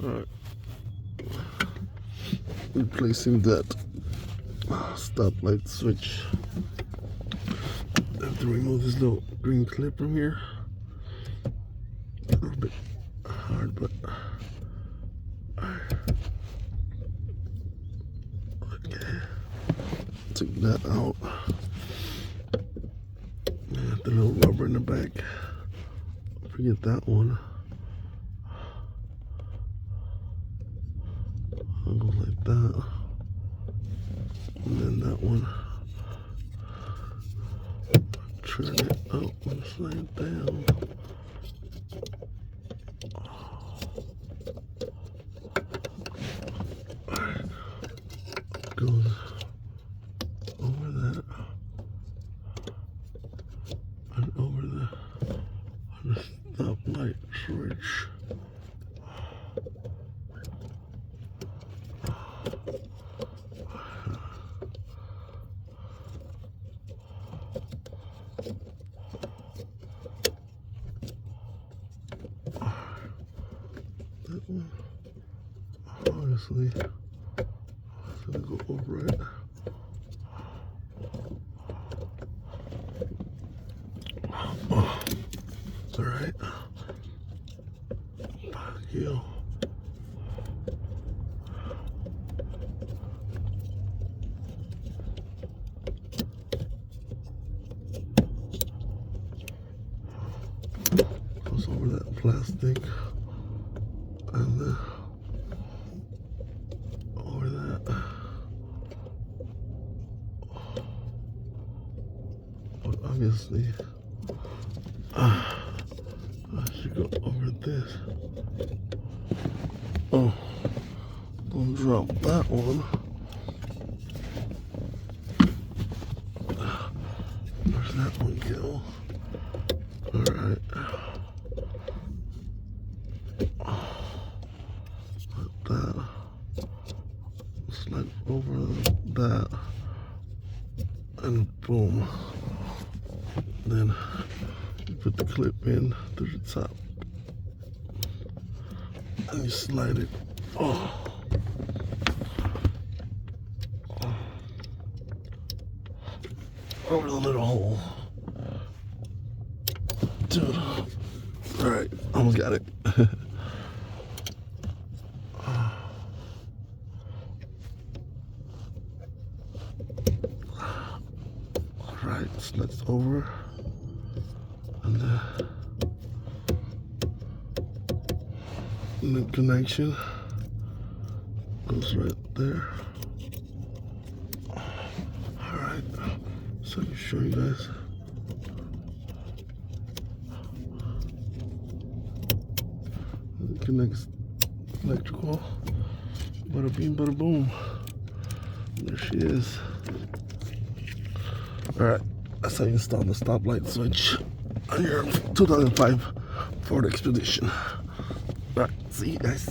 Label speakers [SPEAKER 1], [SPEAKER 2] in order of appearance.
[SPEAKER 1] Alright. Replacing that stoplight switch. I have to remove this little green clip from here. A little bit hard, but okay. Take that out. And the little rubber in the back. Forget that one. I'll go like that. And then that one. Turn it up and slide it down. Goes over that and over the stoplight switch. That one, honestly, I'm gonna go over it. Oh, it's all right. Thank you. Goes over that plastic and then over that. But obviously, I should go over this. Oh, don't drop that one. Where's that one go? Alright. Like that. Slide over that. And boom. Then you put the clip in to the top. And you slide it. Oh. Over the little hole. Dude. Alright, almost got it. Alright, so that's over. And the connection goes right there. Alright, so I can show you guys. It connects electrical. Bada bing, bada boom. There she is. Alright, that's how you install the stoplight switch on your 2005 Ford Expedition. Alright, see you guys.